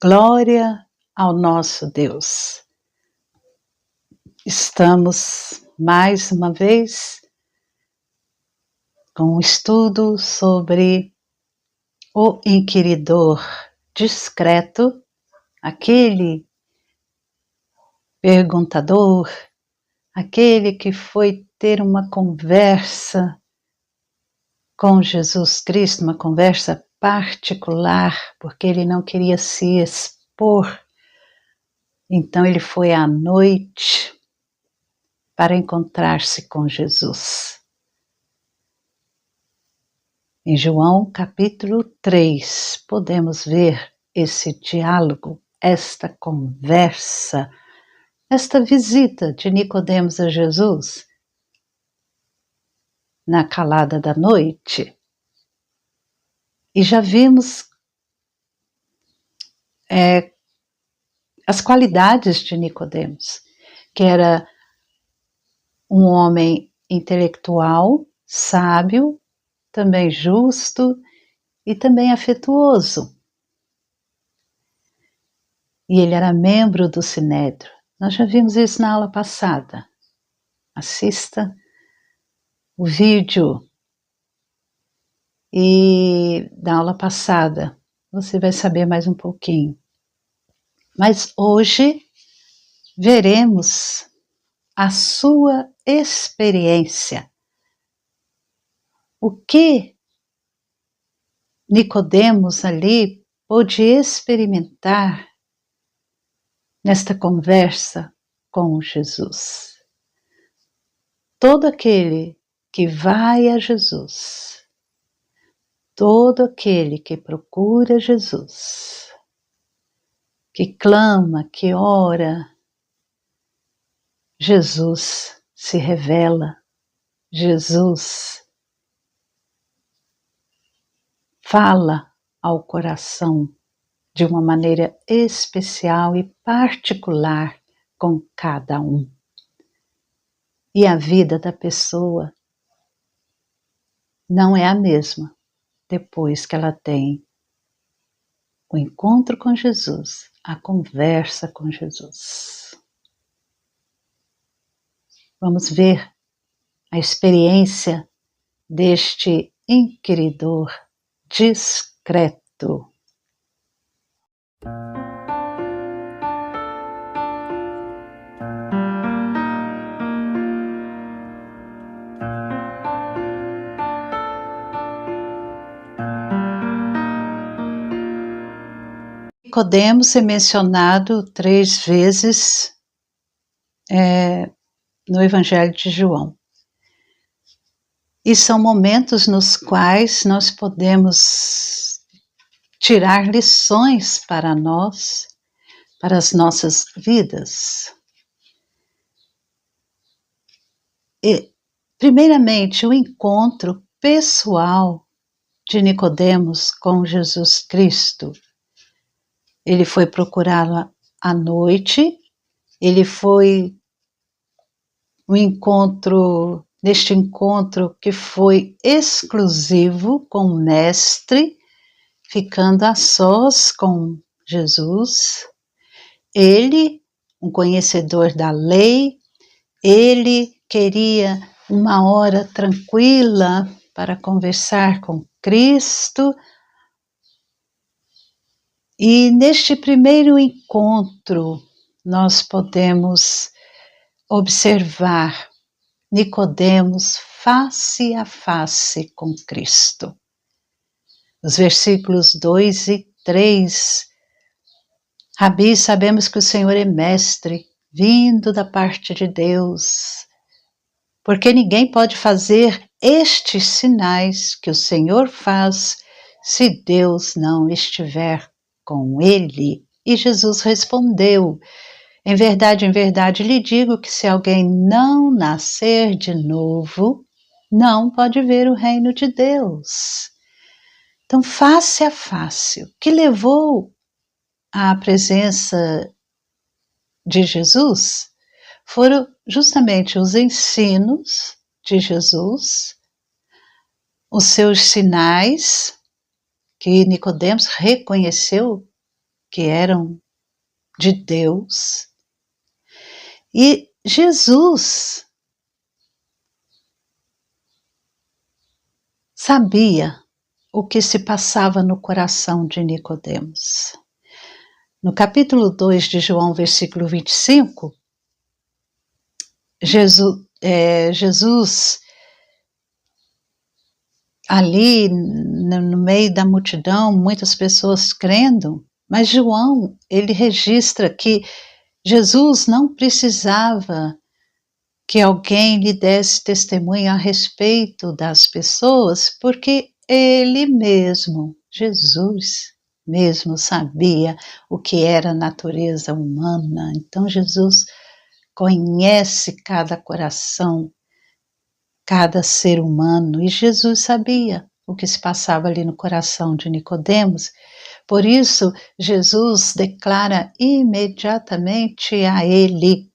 Glória ao nosso Deus. Estamos mais uma vez com um estudo sobre o inquiridor discreto, aquele perguntador, aquele que foi ter uma conversa com Jesus Cristo, uma conversa particular, porque ele não queria se expor. Então ele foi à noite para encontrar-se com Jesus. Em João capítulo 3, podemos ver esse diálogo, esta conversa, esta visita de Nicodemos a Jesus na calada da noite. E já vimos as qualidades de Nicodemos, que era um homem intelectual, sábio, também justo e também afetuoso. E ele era membro do Sinédrio. Nós já vimos isso na aula passada. Assista o vídeo e da aula passada você vai saber mais um pouquinho. Mas hoje veremos a sua experiência. O que Nicodemos ali pôde experimentar nesta conversa com Jesus. Todo aquele que vai a Jesus, todo aquele que procura Jesus, que clama, que ora, Jesus se revela, Jesus fala ao coração de uma maneira especial e particular com cada um. E a vida da pessoa não é a mesma depois que ela tem o encontro com Jesus, a conversa com Jesus. Vamos ver a experiência deste inquiridor discreto. Nicodemos é mencionado 3 vezes no Evangelho de João. E são momentos nos quais nós podemos tirar lições para nós, para as nossas vidas. E, primeiramente, o encontro pessoal de Nicodemos com Jesus Cristo. Ele foi procurá-lo à noite, ele foi neste encontro que foi exclusivo com o Mestre, ficando a sós com Jesus. Ele, um conhecedor da lei, ele queria uma hora tranquila para conversar com Cristo. E neste primeiro encontro, nós podemos observar Nicodemos face a face com Cristo. Os versículos 2 e 3. Rabi, sabemos que o Senhor é mestre, vindo da parte de Deus, porque ninguém pode fazer estes sinais que o Senhor faz se Deus não estiver com ele. E Jesus respondeu: em verdade, lhe digo que se alguém não nascer de novo, não pode ver o reino de Deus. Então, face a face, o que levou à presença de Jesus foram justamente os ensinos de Jesus, os seus sinais, que Nicodemos reconheceu que eram de Deus. E Jesus sabia o que se passava no coração de Nicodemos. No capítulo 2 de João, versículo 25, Jesus ali no meio da multidão, muitas pessoas crendo, mas João, ele registra que Jesus não precisava que alguém lhe desse testemunho a respeito das pessoas, porque ele mesmo, Jesus mesmo, sabia o que era a natureza humana. Então Jesus conhece cada coração, cada ser humano, e Jesus sabia o que se passava ali no coração de Nicodemos. Por isso, Jesus declara imediatamente a ele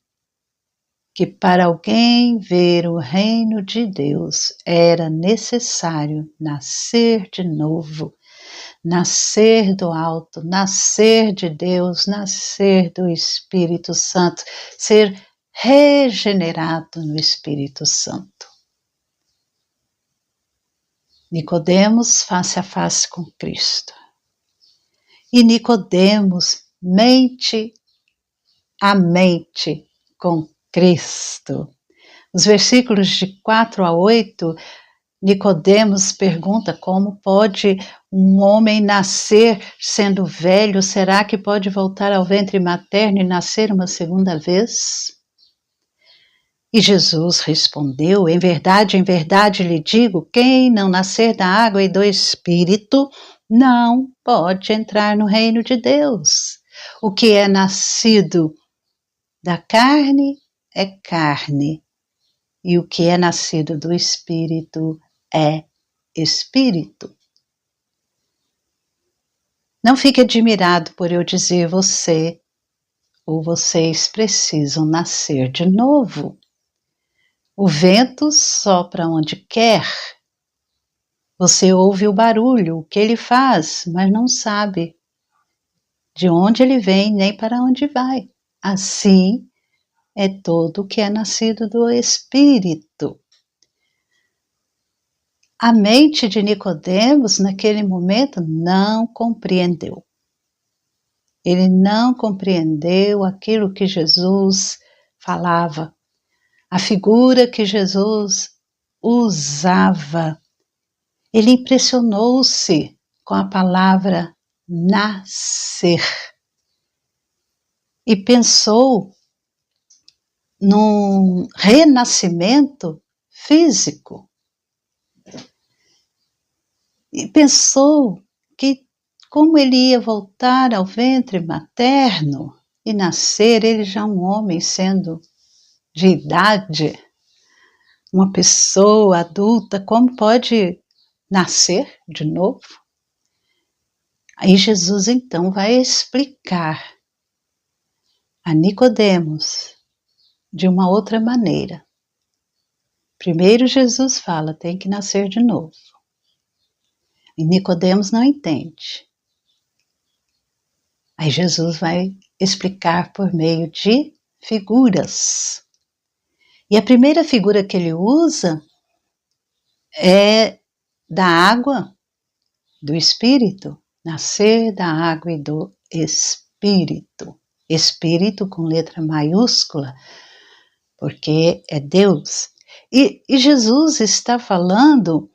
que para alguém ver o reino de Deus era necessário nascer de novo, nascer do alto, nascer de Deus, nascer do Espírito Santo, ser regenerado no Espírito Santo. Nicodemos face a face com Cristo. E Nicodemos mente a mente com Cristo. Os versículos de 4 a 8, Nicodemos pergunta como pode um homem nascer sendo velho? Será que pode voltar ao ventre materno e nascer uma segunda vez? E Jesus respondeu: em verdade lhe digo, quem não nascer da água e do Espírito não pode entrar no reino de Deus. O que é nascido da carne é carne, e o que é nascido do Espírito é Espírito. Não fique admirado por eu dizer você ou vocês precisam nascer de novo. O vento sopra onde quer. Você ouve o barulho, o que ele faz, mas não sabe de onde ele vem nem para onde vai. Assim é todo o que é nascido do Espírito. A mente de Nicodemos, naquele momento, não compreendeu. Ele não compreendeu aquilo que Jesus falava, a figura que Jesus usava. Ele impressionou-se com a palavra nascer e pensou num renascimento físico. E pensou que como ele ia voltar ao ventre materno e nascer, ele já um homem sendo de idade, uma pessoa adulta, como pode nascer de novo? Aí Jesus então vai explicar a Nicodemos de uma outra maneira. Primeiro Jesus fala, tem que nascer de novo. E Nicodemos não entende. Aí Jesus vai explicar por meio de figuras. E a primeira figura que ele usa é da água, do Espírito, nascer da água e do Espírito. Espírito com letra maiúscula, porque é Deus. E Jesus está falando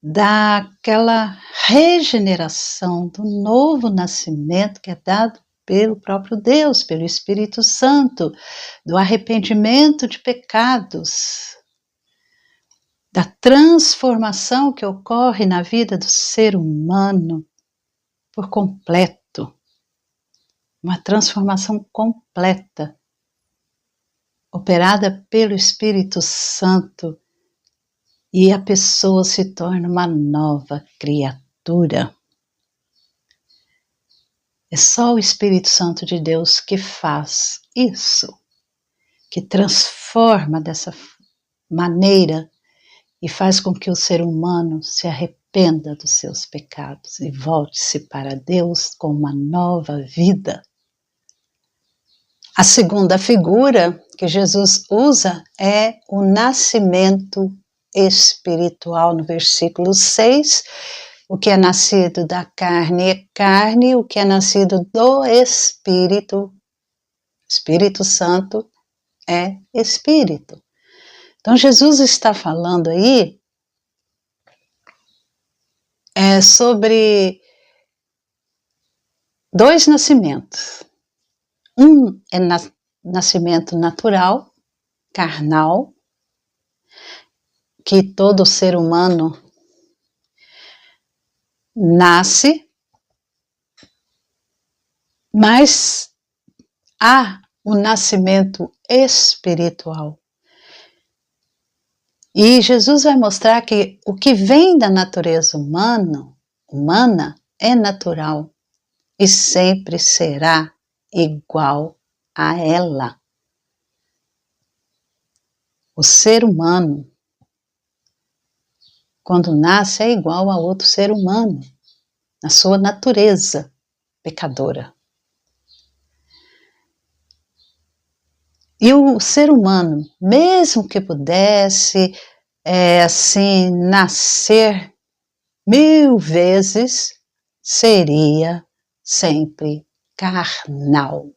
daquela regeneração, do novo nascimento que é dado pelo próprio Deus, pelo Espírito Santo, do arrependimento de pecados, da transformação que ocorre na vida do ser humano por completo, uma transformação completa, operada pelo Espírito Santo, e a pessoa se torna uma nova criatura. É só o Espírito Santo de Deus que faz isso, que transforma dessa maneira e faz com que o ser humano se arrependa arrependa dos seus pecados e volte-se para Deus com uma nova vida. A segunda figura que Jesus usa é o nascimento espiritual, no versículo 6. O que é nascido da carne é carne, o que é nascido do Espírito, Espírito Santo, é Espírito. Então Jesus está falando aí sobre dois nascimentos. Um é nascimento natural, carnal, que todo ser humano nasce, mas há o nascimento espiritual. E Jesus vai mostrar que o que vem da natureza humana é natural e sempre será igual a ela. O ser humano, quando nasce, é igual a outro ser humano, na sua natureza pecadora. E o ser humano, mesmo que pudesse assim nascer 1000 vezes, seria sempre carnal.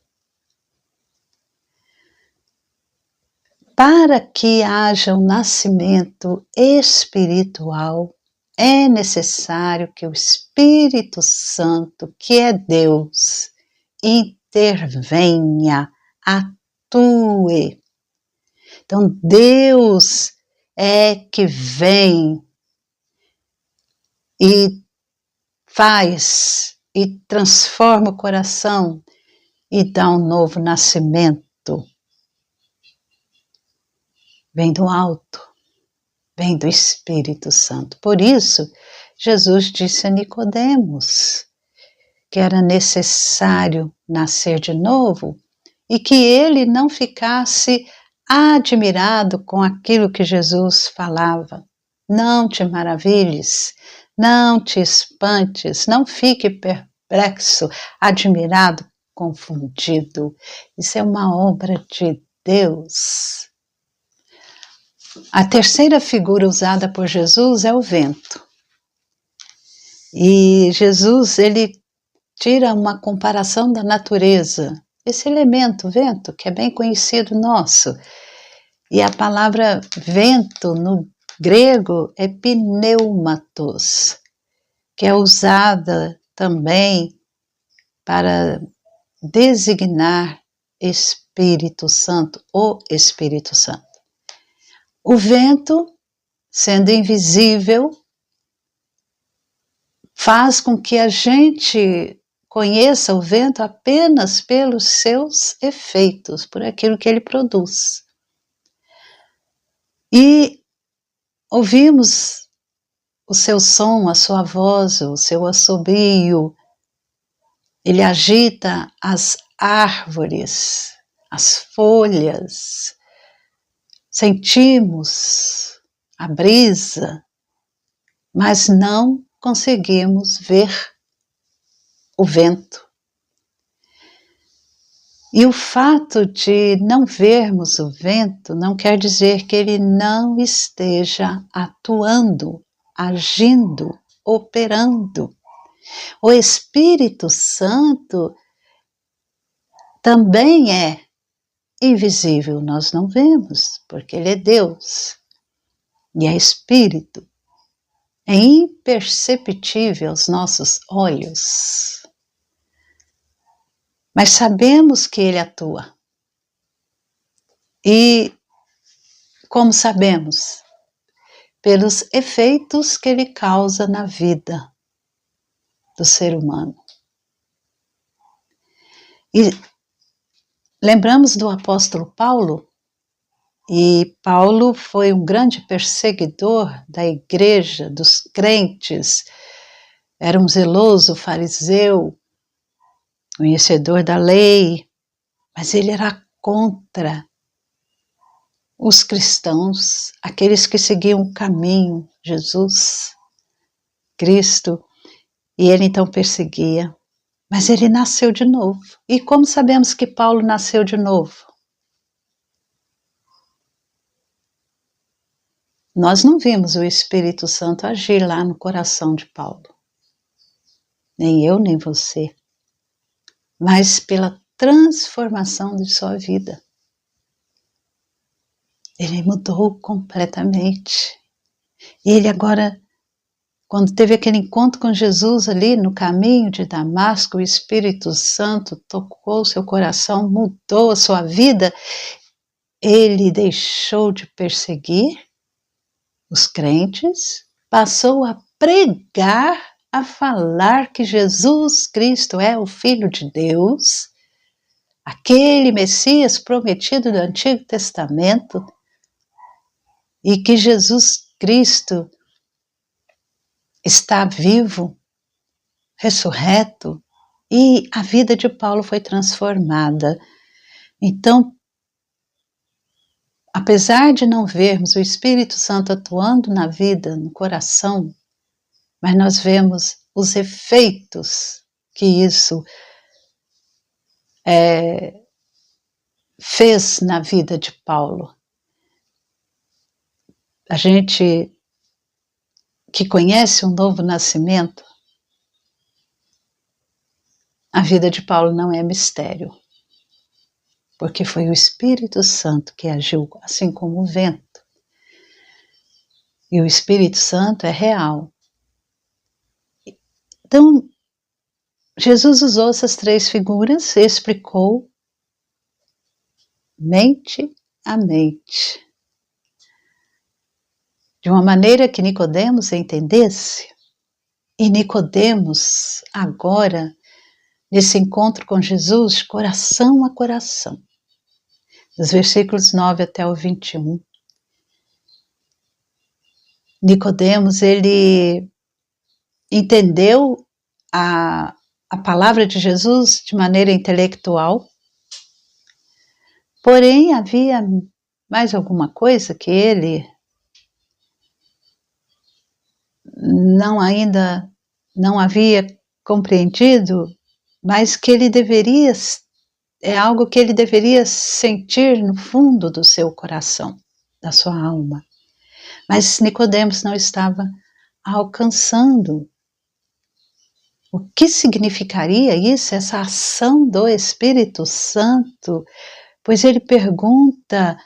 Para que haja um nascimento espiritual, é necessário que o Espírito Santo, que é Deus, intervenha, atue. Então, Deus é que vem e faz e transforma o coração e dá um novo nascimento. Vem do alto, vem do Espírito Santo. Por isso, Jesus disse a Nicodemos que era necessário nascer de novo e que ele não ficasse admirado com aquilo que Jesus falava. Não te maravilhes, não te espantes, não fique perplexo, admirado, confundido. Isso é uma obra de Deus. A terceira figura usada por Jesus é o vento. E Jesus, ele tira uma comparação da natureza, esse elemento, vento, que é bem conhecido nosso. E a palavra vento no grego é pneumatos, que é usada também para designar Espírito Santo, o Espírito Santo. O vento, sendo invisível, faz com que a gente conheça o vento apenas pelos seus efeitos, por aquilo que ele produz. E ouvimos o seu som, a sua voz, o seu assobio. Ele agita as árvores, as folhas. Sentimos a brisa, mas não conseguimos ver o vento. E o fato de não vermos o vento não quer dizer que ele não esteja atuando, agindo, operando. O Espírito Santo também é invisível, nós não vemos, porque ele é Deus e é Espírito. É imperceptível aos nossos olhos. Mas sabemos que ele atua. E como sabemos? Pelos efeitos que ele causa na vida do ser humano. E lembramos do apóstolo Paulo? E Paulo foi um grande perseguidor da igreja, dos crentes. Era um zeloso fariseu, conhecedor da lei, mas ele era contra os cristãos, aqueles que seguiam o caminho, Jesus. Cristo, e ele então perseguia, mas ele nasceu de novo. E como sabemos que Paulo nasceu de novo? Nós não vimos o Espírito Santo agir lá no coração de Paulo. Nem eu, nem você. Mas pela transformação de sua vida. Ele mudou completamente. E ele agora, quando teve aquele encontro com Jesus ali no caminho de Damasco, o Espírito Santo tocou seu coração, mudou a sua vida. Ele deixou de perseguir os crentes, passou a pregar, a falar que Jesus Cristo é o Filho de Deus, aquele Messias prometido do Antigo Testamento, e que Jesus Cristo está vivo, ressurreto, e a vida de Paulo foi transformada. Então, apesar de não vermos o Espírito Santo atuando na vida, no coração, mas nós vemos os efeitos que isso fez na vida de Paulo. A gente que conhece um novo nascimento, a vida de Paulo não é mistério, porque foi o Espírito Santo que agiu, assim como o vento. E o Espírito Santo é real. Então, Jesus usou essas três figuras e explicou mente a mente, de uma maneira que Nicodemos entendesse. E Nicodemos, agora, nesse encontro com Jesus, de coração a coração, dos versículos 9 até o 21, Nicodemos, ele entendeu a palavra de Jesus de maneira intelectual, porém havia mais alguma coisa que ele ainda não havia compreendido, mas que ele deveria, é algo que ele deveria sentir no fundo do seu coração, da sua alma. Mas Nicodemos não estava alcançando. O que significaria isso, essa ação do Espírito Santo? Pois ele pergunta,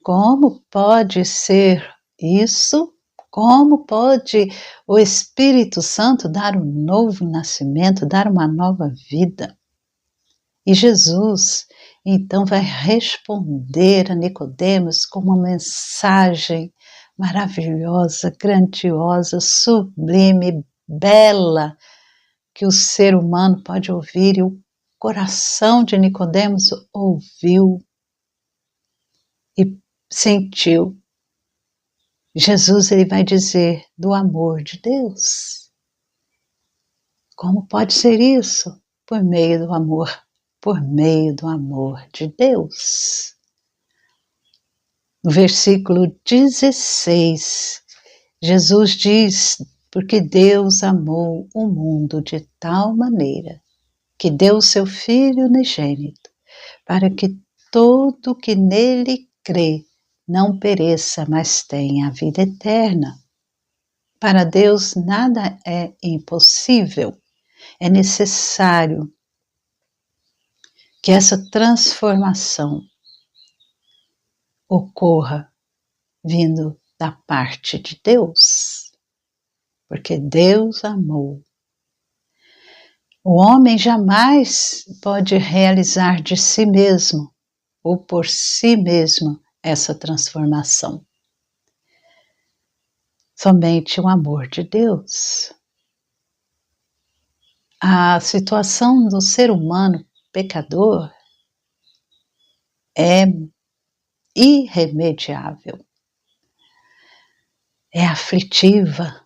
como pode ser isso? Como pode o Espírito Santo dar um novo nascimento, dar uma nova vida? E Jesus, então, vai responder a Nicodemos com uma mensagem maravilhosa, grandiosa, sublime, bela, que o ser humano pode ouvir, e o coração de Nicodemos ouviu e sentiu. Jesus, ele vai dizer do amor de Deus. Como pode ser isso? Por meio do amor de Deus. No versículo 16, Jesus diz, porque Deus amou o mundo de tal maneira que deu o seu Filho unigênito, para que todo que nele crê não pereça, mas tenha a vida eterna. Para Deus nada é impossível. É necessário que essa transformação ocorra vindo da parte de Deus, porque Deus amou. O homem jamais pode realizar de si mesmo ou por si mesmo essa transformação. Somente o amor de Deus. A situação do ser humano pecador é irremediável, é aflitiva,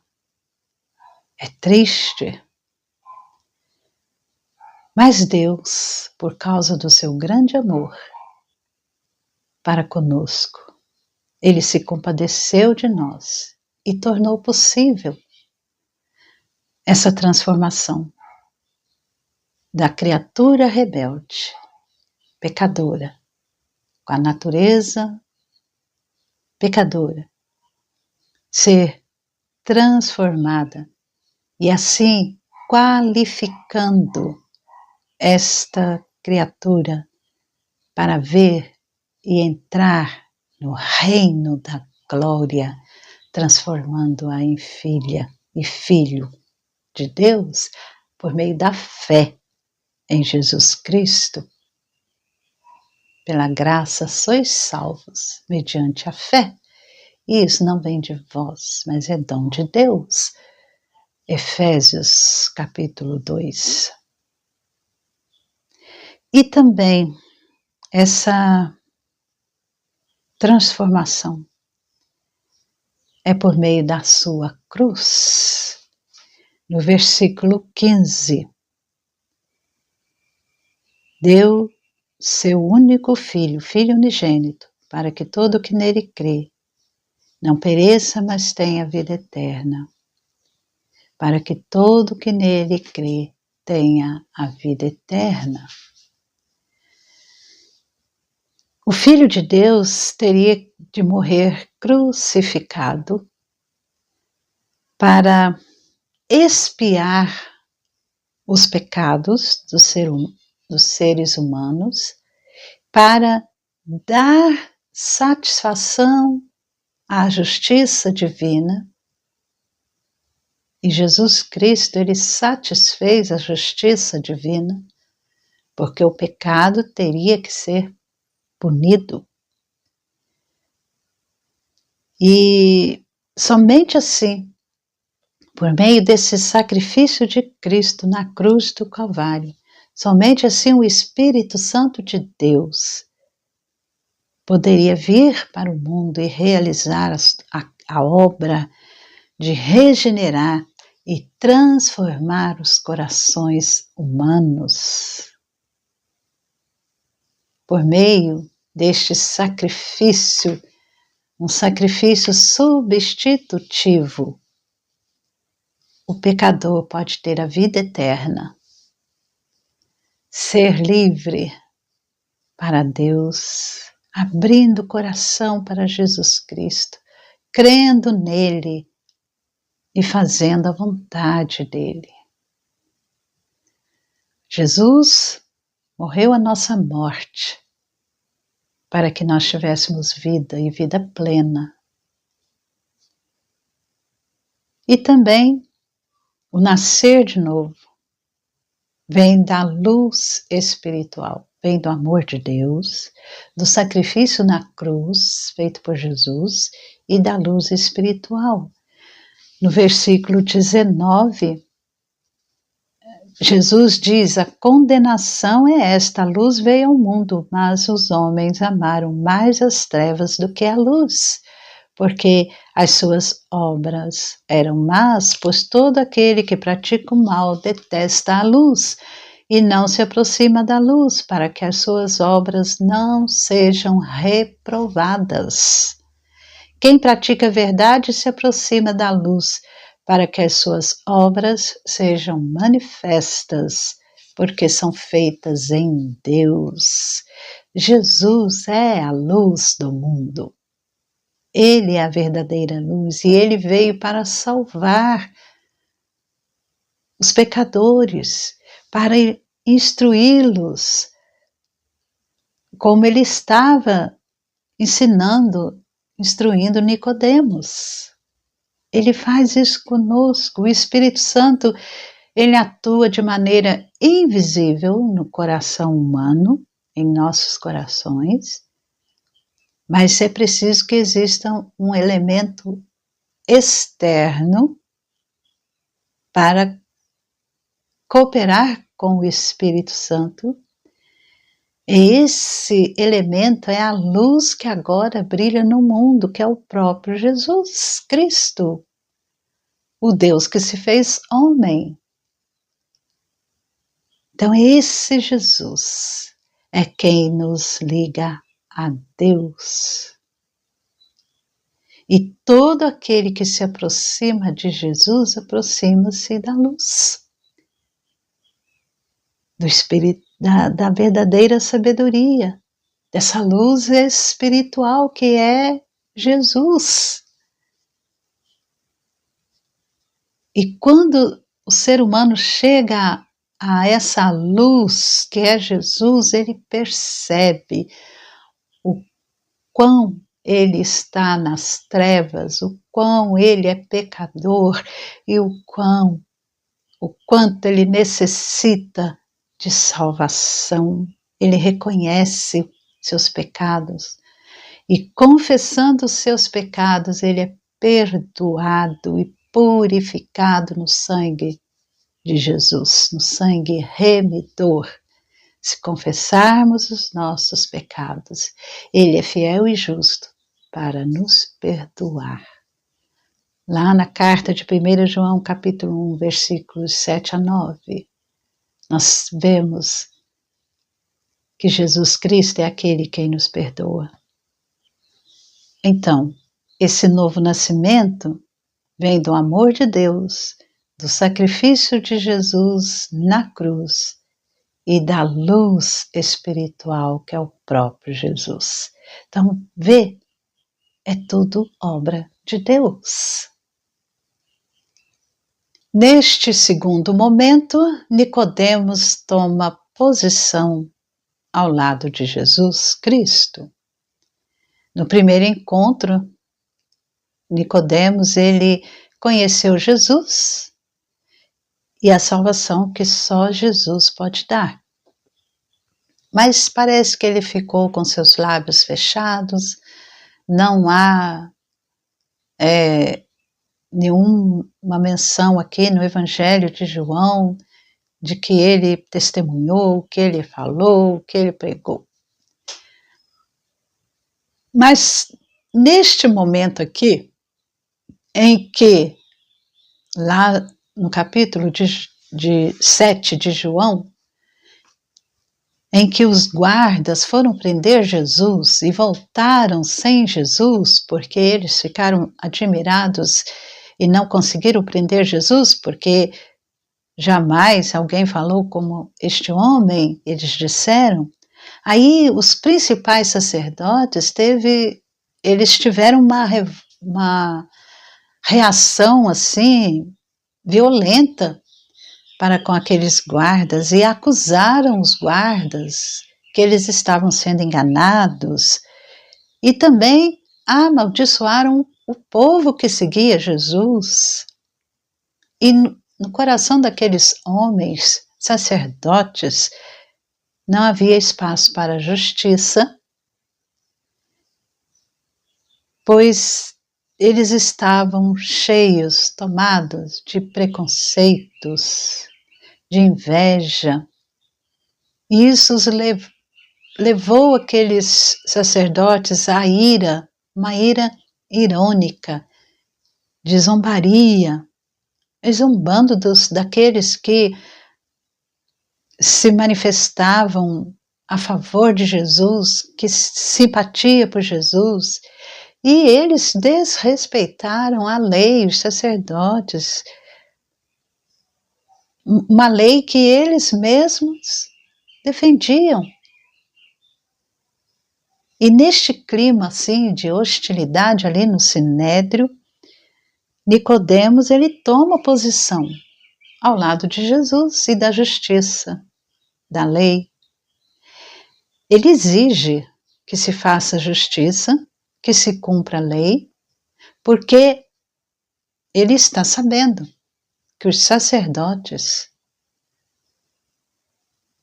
é triste. Mas Deus, por causa do seu grande amor para conosco, Ele se compadeceu de nós e tornou possível essa transformação da criatura rebelde, pecadora, com a natureza pecadora, ser transformada e assim qualificando esta criatura para ver e entrar no reino da glória, transformando-a em filha e filho de Deus por meio da fé em Jesus Cristo. Pela graça sois salvos mediante a fé. E isso não vem de vós, mas é dom de Deus. Efésios capítulo 2. E também essa transformação é por meio da sua cruz. No versículo 15, deu seu único filho, filho unigênito, para que todo que nele crê não pereça, mas tenha vida eterna. Para que todo que nele crê tenha a vida eterna. O Filho de Deus teria de morrer crucificado para expiar os pecados dos seres humanos, para dar satisfação à justiça divina. E Jesus Cristo, ele satisfez a justiça divina, porque o pecado teria que ser punido. E somente assim, por meio desse sacrifício de Cristo na cruz do Calvário, somente assim o Espírito Santo de Deus poderia vir para o mundo e realizar a obra de regenerar e transformar os corações humanos. Por meio deste sacrifício, um sacrifício substitutivo, o pecador pode ter a vida eterna, ser livre para Deus, abrindo o coração para Jesus Cristo, crendo nele e fazendo a vontade dele. Jesus morreu a nossa morte para que nós tivéssemos vida e vida plena. E também o nascer de novo vem da luz espiritual, vem do amor de Deus, do sacrifício na cruz feito por Jesus e da luz espiritual. No versículo 19, Jesus diz: a condenação é esta, a luz veio ao mundo, mas os homens amaram mais as trevas do que a luz, porque as suas obras eram más, pois todo aquele que pratica o mal detesta a luz e não se aproxima da luz, para que as suas obras não sejam reprovadas. Quem pratica a verdade se aproxima da luz, para que as suas obras sejam manifestas, porque são feitas em Deus. Jesus é a luz do mundo. Ele é a verdadeira luz e ele veio para salvar os pecadores, para instruí-los, como ele estava instruindo Nicodemos. Ele faz isso conosco. O Espírito Santo, ele atua de maneira invisível no coração humano, em nossos corações, mas é preciso que exista um elemento externo para cooperar com o Espírito Santo. E esse elemento é a luz que agora brilha no mundo, que é o próprio Jesus Cristo, o Deus que se fez homem. Então esse Jesus é quem nos liga a Deus. E todo aquele que se aproxima de Jesus, aproxima-se da luz, do Espírito, da verdadeira sabedoria, dessa luz espiritual que é Jesus. E quando o ser humano chega a essa luz que é Jesus, ele percebe o quão ele está nas trevas, o quão ele é pecador e o quanto ele necessita de salvação. Ele reconhece seus pecados e, confessando os seus pecados, ele é perdoado e purificado no sangue de Jesus, no sangue remidor. Se confessarmos os nossos pecados, ele é fiel e justo para nos perdoar. Lá na carta de 1 João, capítulo 1, versículos 7 a 9, nós vemos que Jesus Cristo é aquele quem nos perdoa. Então, esse novo nascimento vem do amor de Deus, do sacrifício de Jesus na cruz e da luz espiritual que é o próprio Jesus. Então, vê, é tudo obra de Deus. Neste segundo momento, Nicodemos toma posição ao lado de Jesus Cristo. No primeiro encontro, Nicodemos, ele conheceu Jesus e a salvação que só Jesus pode dar. Mas parece que ele ficou com seus lábios fechados, não há nenhuma menção aqui no Evangelho de João de que ele testemunhou, que ele falou, que ele pregou. Mas neste momento aqui, em que lá no capítulo de 7 de João, em que os guardas foram prender Jesus e voltaram sem Jesus, porque eles ficaram admirados e não conseguiram prender Jesus, porque jamais alguém falou como este homem, eles disseram. Aí os principais sacerdotes eles tiveram uma reação assim violenta para com aqueles guardas e acusaram os guardas que eles estavam sendo enganados e também amaldiçoaram o povo que seguia Jesus. E no coração daqueles homens sacerdotes não havia espaço para a justiça, pois eles estavam cheios, tomados de preconceitos, de inveja. E isso os levou aqueles sacerdotes à ira, uma ira irônica, de zombaria, zombando daqueles que se manifestavam a favor de Jesus, que simpatia por Jesus. E eles desrespeitaram a lei, os sacerdotes, uma lei que eles mesmos defendiam. E neste clima assim de hostilidade ali no Sinédrio, Nicodemos ele toma posição ao lado de Jesus e da justiça, da lei. Ele exige que se faça justiça, que se cumpra a lei, porque ele está sabendo que os sacerdotes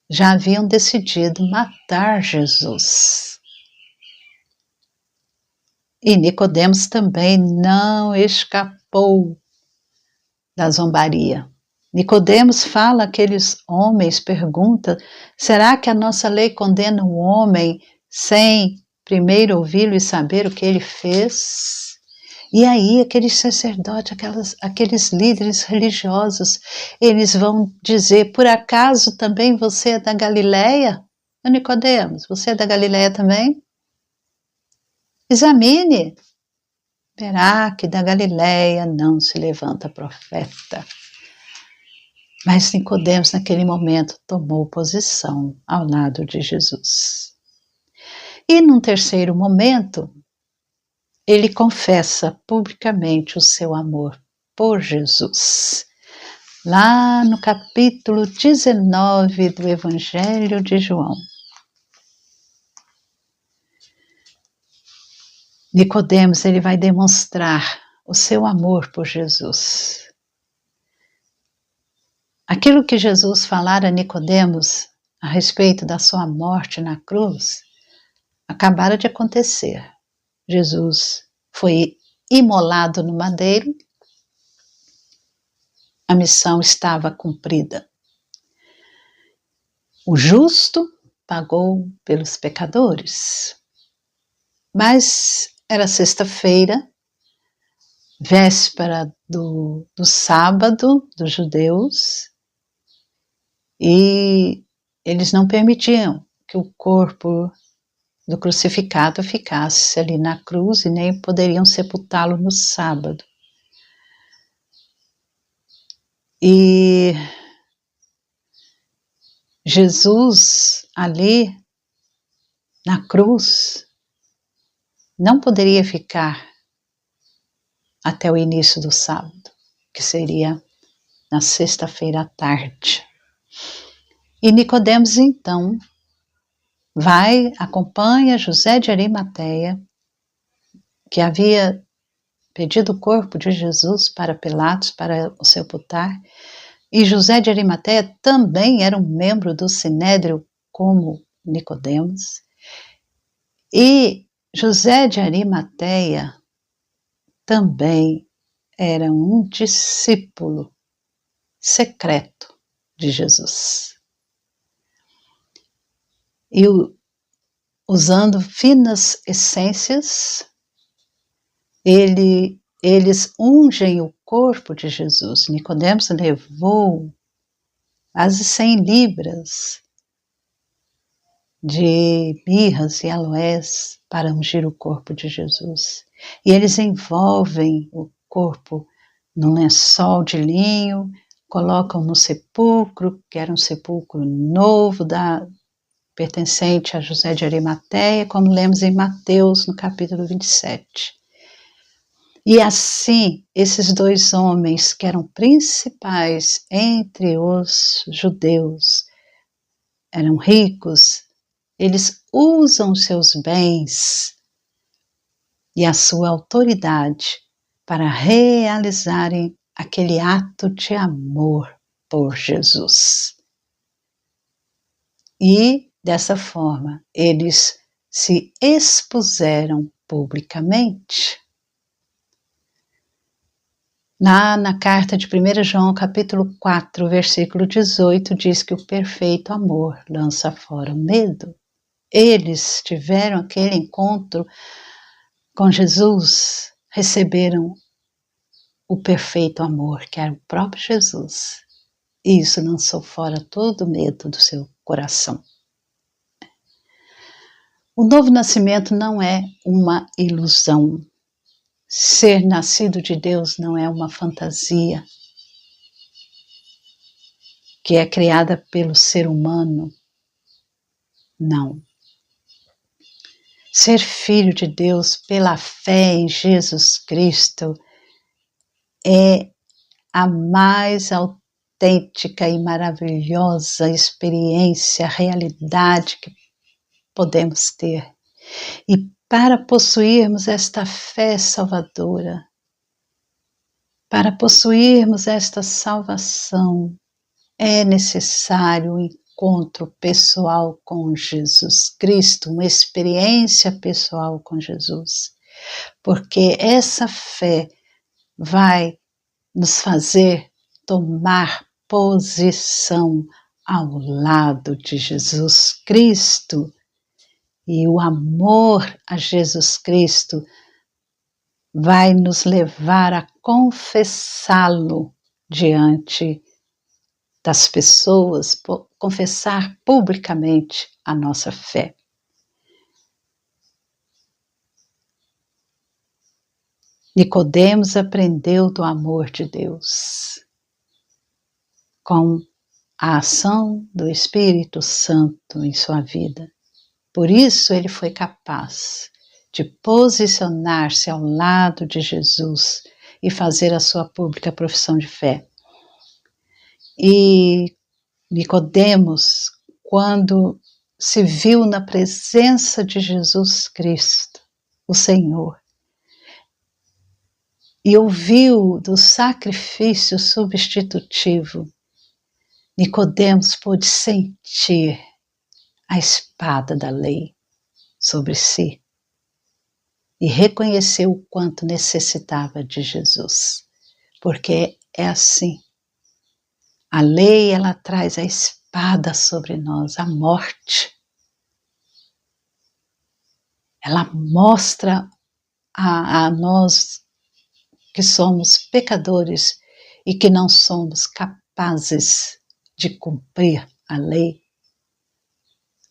já haviam decidido matar Jesus. E Nicodemos também não escapou da zombaria. Nicodemos fala àqueles homens, pergunta: será que a nossa lei condena o homem sem primeiro ouvi-lo e saber o que ele fez? E aí aqueles sacerdotes, aqueles líderes religiosos, eles vão dizer: por acaso também você é da Galileia? Nicodemos, você é da Galileia também? Examine, esperar que da Galileia não se levanta profeta. Mas Nicodemos, naquele momento, tomou posição ao lado de Jesus. E num terceiro momento, ele confessa publicamente o seu amor por Jesus. Lá no capítulo 19 do Evangelho de João. Nicodemos, ele vai demonstrar o seu amor por Jesus. Aquilo que Jesus falara a Nicodemos a respeito da sua morte na cruz, acabara de acontecer. Jesus foi imolado no madeiro, a missão estava cumprida. O justo pagou pelos pecadores. Mas era sexta-feira, véspera do sábado dos judeus, e eles não permitiam que o corpo do crucificado ficasse ali na cruz e nem poderiam sepultá-lo no sábado. E Jesus ali na cruz não poderia ficar até o início do sábado, que seria na sexta-feira à tarde. E Nicodemos então acompanha José de Arimateia, que havia pedido o corpo de Jesus para Pilatos para o sepultar, e José de Arimateia também era um membro do Sinédrio como Nicodemos, e José de Arimateia também era um discípulo secreto de Jesus. E usando finas essências, eles ungem o corpo de Jesus. Nicodemos levou quase 100 libras de mirras e aloés para ungir o corpo de Jesus. E eles envolvem o corpo num lençol de linho, colocam no sepulcro, que era um sepulcro novo, pertencente a José de Arimateia, como lemos em Mateus, no capítulo 27. E assim, esses dois homens, que eram principais entre os judeus, eram ricos, eles usam seus bens e a sua autoridade para realizarem aquele ato de amor por Jesus. E, dessa forma, eles se expuseram publicamente. Na carta de 1 João, capítulo 4, versículo 18, diz que o perfeito amor lança fora o medo. Eles tiveram aquele encontro com Jesus, receberam o perfeito amor, que era o próprio Jesus. E isso lançou fora todo o medo do seu coração. O novo nascimento não é uma ilusão. Ser nascido de Deus não é uma fantasia que é criada pelo ser humano. Não. Ser filho de Deus pela fé em Jesus Cristo é a mais autêntica e maravilhosa experiência, realidade que podemos ter. E para possuirmos esta fé salvadora, para possuirmos esta salvação, é necessário um encontro pessoal com Jesus Cristo, uma experiência pessoal com Jesus, porque essa fé vai nos fazer tomar posição ao lado de Jesus Cristo, e o amor a Jesus Cristo vai nos levar a confessá-lo diante das pessoas, confessar publicamente a nossa fé. Nicodemos aprendeu do amor de Deus com a ação do Espírito Santo em sua vida. Por isso ele foi capaz de posicionar-se ao lado de Jesus e fazer a sua pública profissão de fé. E Nicodemos, quando se viu na presença de Jesus Cristo, o Senhor, e ouviu do sacrifício substitutivo, Nicodemos pôde sentir a espada da lei sobre si e reconheceu o quanto necessitava de Jesus, porque é assim. A lei, ela traz a espada sobre nós, a morte. Ela mostra a nós que somos pecadores e que não somos capazes de cumprir a lei.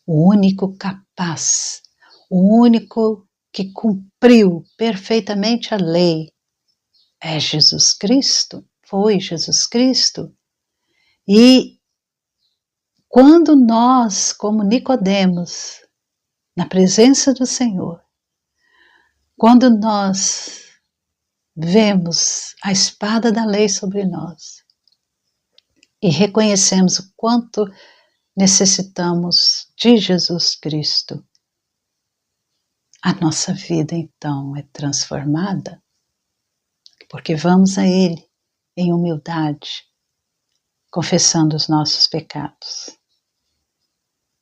O único capaz, o único que cumpriu perfeitamente a lei é Jesus Cristo, foi Jesus Cristo. E quando nós, como Nicodemos, na presença do Senhor, quando nós vemos a espada da lei sobre nós e reconhecemos o quanto necessitamos de Jesus Cristo, a nossa vida então é transformada, porque vamos a Ele em humildade, confessando os nossos pecados.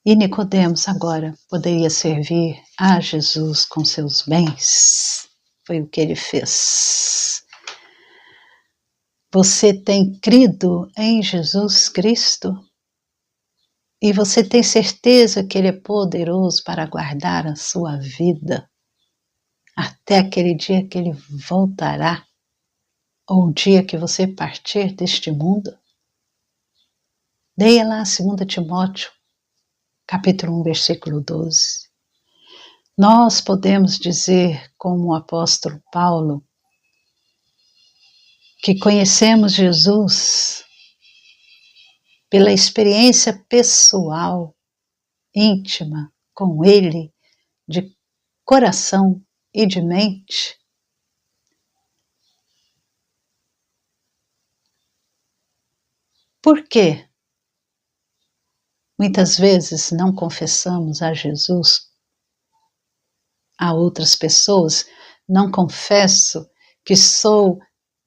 E Nicodemos agora poderia servir a Jesus com seus bens. Foi o que ele fez. Você tem crido em Jesus Cristo? E você tem certeza que Ele é poderoso para guardar a sua vida até aquele dia que Ele voltará, ou o dia que você partir deste mundo? Leia lá 2 Timóteo, capítulo 1, versículo 12. Nós podemos dizer, como o apóstolo Paulo, que conhecemos Jesus pela experiência pessoal, íntima, com Ele, de coração e de mente. Por quê? Muitas vezes não confessamos a Jesus a outras pessoas. Não confesso que sou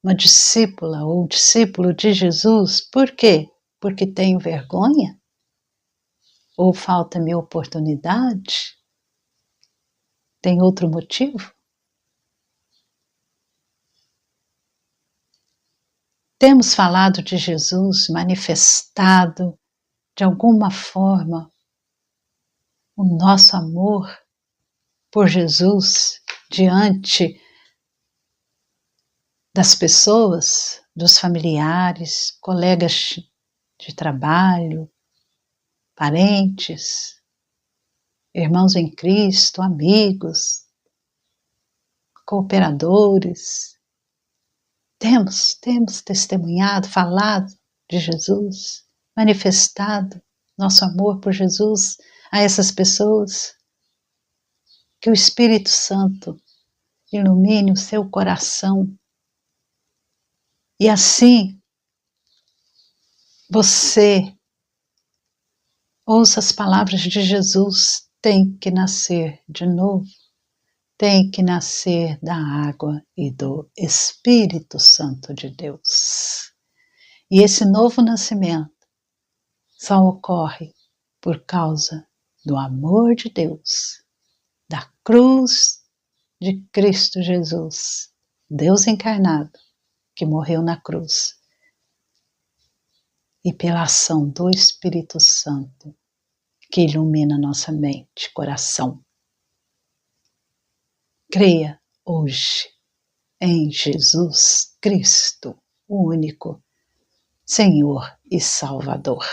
uma discípula ou discípulo de Jesus. Por quê? Porque tenho vergonha? Ou falta-me oportunidade? Tem outro motivo? Temos falado de Jesus, manifestado de alguma forma o nosso amor por Jesus diante das pessoas, dos familiares, colegas de trabalho, parentes, irmãos em Cristo, amigos, cooperadores. Temos testemunhado, falado de Jesus, manifestado nosso amor por Jesus a essas pessoas. Que o Espírito Santo ilumine o seu coração e assim você ouça as palavras de Jesus: tem que nascer de novo, tem que nascer da água e do Espírito Santo de Deus. E esse novo nascimento só ocorre por causa do amor de Deus, da cruz de Cristo Jesus, Deus encarnado, que morreu na cruz, e pela ação do Espírito Santo, que ilumina nossa mente, coração. Creia hoje em Jesus Cristo, o único Senhor e Salvador.